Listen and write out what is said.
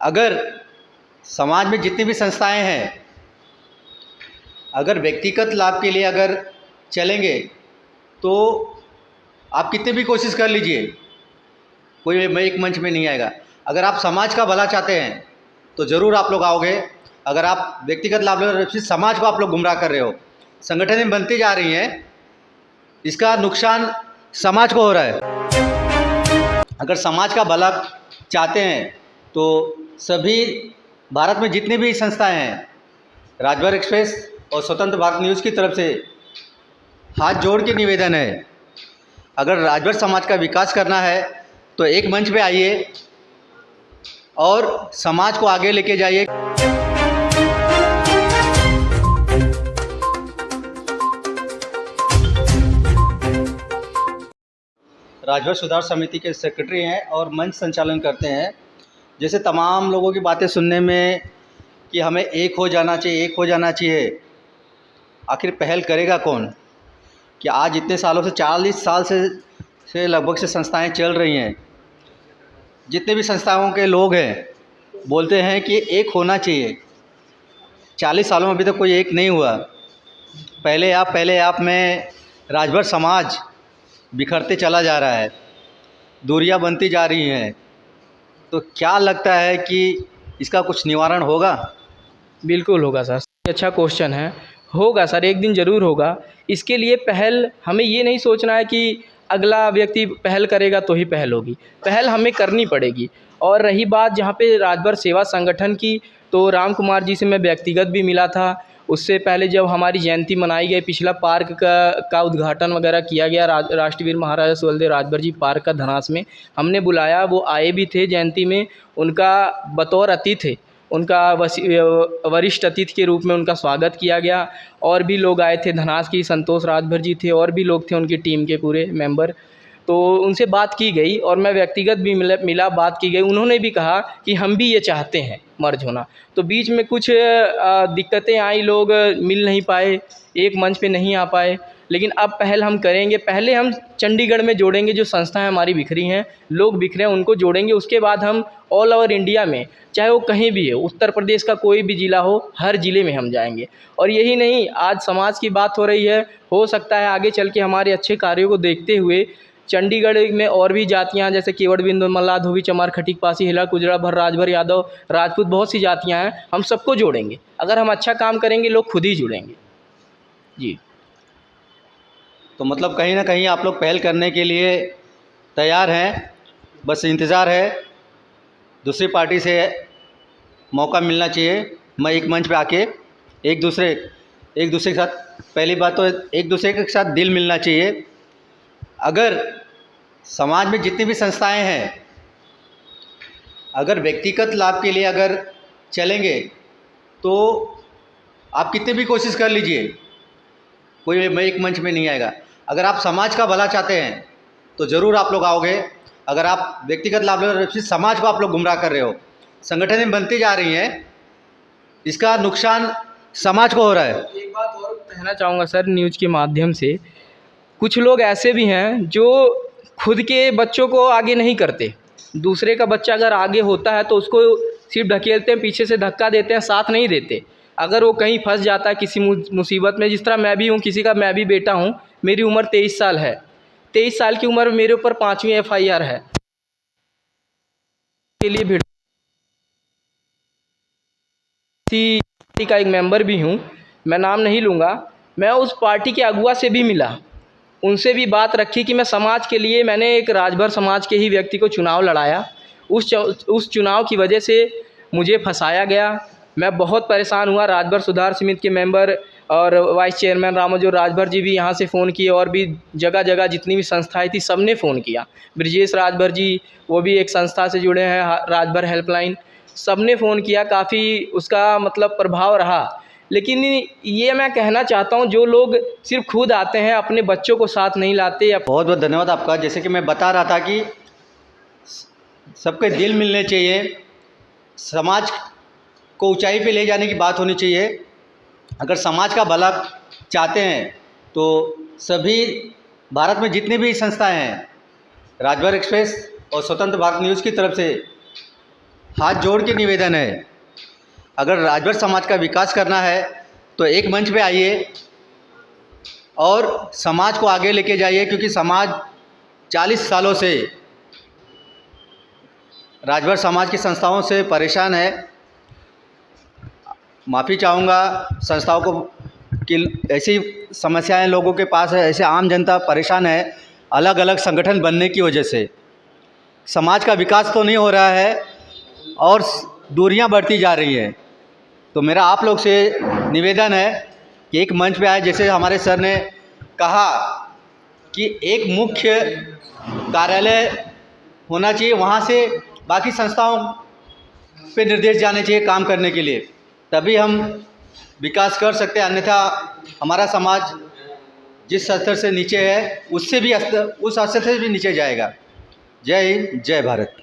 अगर समाज में जितनी भी संस्थाएं हैं, अगर व्यक्तिगत लाभ के लिए अगर चलेंगे तो आप कितनी भी कोशिश कर लीजिए, कोई एक मंच में नहीं आएगा। अगर आप समाज का भला चाहते हैं तो ज़रूर आप लोग आओगे। अगर आप व्यक्तिगत लाभ ले रहे हो, समाज को आप लोग गुमराह कर रहे हो। संगठनें बनती जा रही हैं, इसका नुकसान समाज को हो रहा है। अगर समाज का भला चाहते हैं तो सभी भारत में जितनी भी संस्थाएं हैं, राजभर एक्सप्रेस और स्वतंत्र भारत न्यूज़ की तरफ से हाथ जोड़ के निवेदन है, अगर राजभर समाज का विकास करना है तो एक मंच पे आइए और समाज को आगे लेके जाइए। राजभर सुधार समिति के सेक्रेटरी हैं और मंच संचालन करते हैं। जैसे तमाम लोगों की बातें सुनने में कि हमें एक हो जाना चाहिए, एक हो जाना चाहिए, आखिर पहल करेगा कौन? कि आज इतने सालों से 40 साल से लगभग से संस्थाएं चल रही हैं। जितने भी संस्थाओं के लोग हैं बोलते हैं कि एक होना चाहिए। 40 सालों में अभी तक कोई एक नहीं हुआ। पहले आप में राजभर समाज बिखरते चला जा रहा है, दूरियां बनती जा रही हैं। तो क्या लगता है कि इसका कुछ निवारण होगा? बिल्कुल होगा सर, अच्छा क्वेश्चन है। होगा सर, एक दिन ज़रूर होगा। इसके लिए पहल हमें ये नहीं सोचना है कि अगला व्यक्ति पहल करेगा तो ही पहल होगी, पहल हमें करनी पड़ेगी। और रही बात जहाँ पे राजभर सेवा संगठन की, तो राम कुमार जी से मैं व्यक्तिगत भी मिला था। उससे पहले जब हमारी जयंती मनाई गई, पिछला पार्क का उद्घाटन वगैरह किया गया, राष्ट्रवीर महाराजा सुहेलदेव राजभर जी पार्क का धनास में हमने बुलाया। वो आए भी थे जयंती में, उनका बतौर अतिथि, उनका वरिष्ठ अतिथि के रूप में उनका स्वागत किया गया। और भी लोग आए थे, धनास की संतोष राजभर जी थे, और भी लोग थे उनकी टीम के पूरे मेंबर। तो उनसे बात की गई और मैं व्यक्तिगत भी मिला, बात की गई। उन्होंने भी कहा कि हम भी ये चाहते हैं मर्ज होना। तो बीच में कुछ दिक्कतें आई, लोग मिल नहीं पाए, एक मंच पे नहीं आ पाए। लेकिन अब पहल हम करेंगे। पहले हम चंडीगढ़ में जोड़ेंगे, जो संस्थाएं हमारी बिखरी हैं, लोग बिखरे हैं, उनको जोड़ेंगे। उसके बाद हम ऑल ओवर इंडिया में, चाहे वो कहीं भी हो, उत्तर प्रदेश का कोई भी ज़िला हो, हर ज़िले में हम जाएंगे। और यही नहीं, आज समाज की बात हो रही है, हो सकता है आगे चल के हमारे अच्छे कार्यों को देखते हुए चंडीगढ़ में और भी जातियां, जैसे केवड़ बिंदु, मल्लाह, धोबी, चमार, खटीक, पासी, हिला, गुजरा, भर, राजभर, यादव, राजपूत, बहुत सी जातियां हैं। हम सबको जोड़ेंगे। अगर हम अच्छा काम करेंगे, लोग खुद ही जुड़ेंगे जी। तो मतलब कहीं ना कहीं आप लोग पहल करने के लिए तैयार हैं, बस इंतज़ार है दूसरी पार्टी से मौका मिलना चाहिए। मैं एक मंच पे आके एक दूसरे के साथ, पहली बात तो एक दूसरे के साथ दिल मिलना चाहिए। अगर समाज में जितनी भी संस्थाएं हैं, अगर व्यक्तिगत लाभ के लिए अगर चलेंगे तो आप कितनी भी कोशिश कर लीजिए, कोई एक मंच में नहीं आएगा। अगर आप समाज का भला चाहते हैं तो ज़रूर आप लोग आओगे। अगर आप व्यक्तिगत लाभ ले रहे हो, समाज को आप लोग गुमराह कर रहे हो। संगठनें बनती जा रही हैं, इसका नुकसान समाज को हो रहा है। एक बात और कहना चाहूँगा सर, न्यूज़ के माध्यम से, कुछ लोग ऐसे भी हैं जो खुद के बच्चों को आगे नहीं करते। दूसरे का बच्चा अगर आगे होता है तो उसको सिर्फ ढकेलते हैं, पीछे से धक्का देते हैं, साथ नहीं देते। अगर वो कहीं फंस जाता है किसी मुसीबत में, जिस तरह मैं भी हूँ, किसी का मैं भी बेटा हूँ, मेरी उम्र 23 साल है। 23 साल की उम्र में मेरे ऊपर 5वीं FIR है के लिए भिड़ पार्टी का एक मेंबर भी हूँ, मैं नाम नहीं लूँगा। मैं उस पार्टी के अगुआ से भी मिला, उनसे भी बात रखी कि मैं समाज के लिए, मैंने एक राजभर समाज के ही व्यक्ति को चुनाव लड़ाया। उस चुनाव की वजह से मुझे फंसाया गया। मैं बहुत परेशान हुआ। राजभर सुधार समिति के मेंबर और वाइस चेयरमैन रामाजोर राजभर जी भी यहाँ से फ़ोन किए, और भी जगह जगह जितनी भी संस्थाएं थी सब ने फ़ोन किया। ब्रजेश राजभर जी, वो भी एक संस्था से जुड़े हैं, राजभर हेल्पलाइन, सब ने फ़ोन किया। काफ़ी उसका मतलब प्रभाव रहा। लेकिन ये मैं कहना चाहता हूँ, जो लोग सिर्फ खुद आते हैं, अपने बच्चों को साथ नहीं लाते। बहुत बहुत धन्यवाद आपका। जैसे कि मैं बता रहा था कि सबके दिल मिलने चाहिए, समाज को ऊंचाई पे ले जाने की बात होनी चाहिए। अगर समाज का भला चाहते हैं तो सभी भारत में जितनी भी संस्थाएं हैं, राजभर एक्सप्रेस और स्वतंत्र भारत न्यूज़ की तरफ से हाथ जोड़ के निवेदन है, अगर राजभर समाज का विकास करना है तो एक मंच पे आइए और समाज को आगे लेके जाइए, क्योंकि समाज 40 सालों से राजभर समाज की संस्थाओं से परेशान है। माफ़ी चाहूँगा संस्थाओं को कि ऐसी समस्याएं लोगों के पास है, ऐसे आम जनता परेशान है। अलग अलग संगठन बनने की वजह से समाज का विकास तो नहीं हो रहा है और दूरियां बढ़ती जा रही हैं। तो मेरा आप लोग से निवेदन है कि एक मंच पे आए, जैसे हमारे सर ने कहा कि एक मुख्य कार्यालय होना चाहिए, वहाँ से बाकी संस्थाओं पे निर्देश जाने चाहिए काम करने के लिए, तभी हम विकास कर सकते हैं। अन्यथा हमारा समाज जिस स्तर से नीचे है उससे भी उस स्तर से भी नीचे जाएगा। जय हिंद, जय भारत।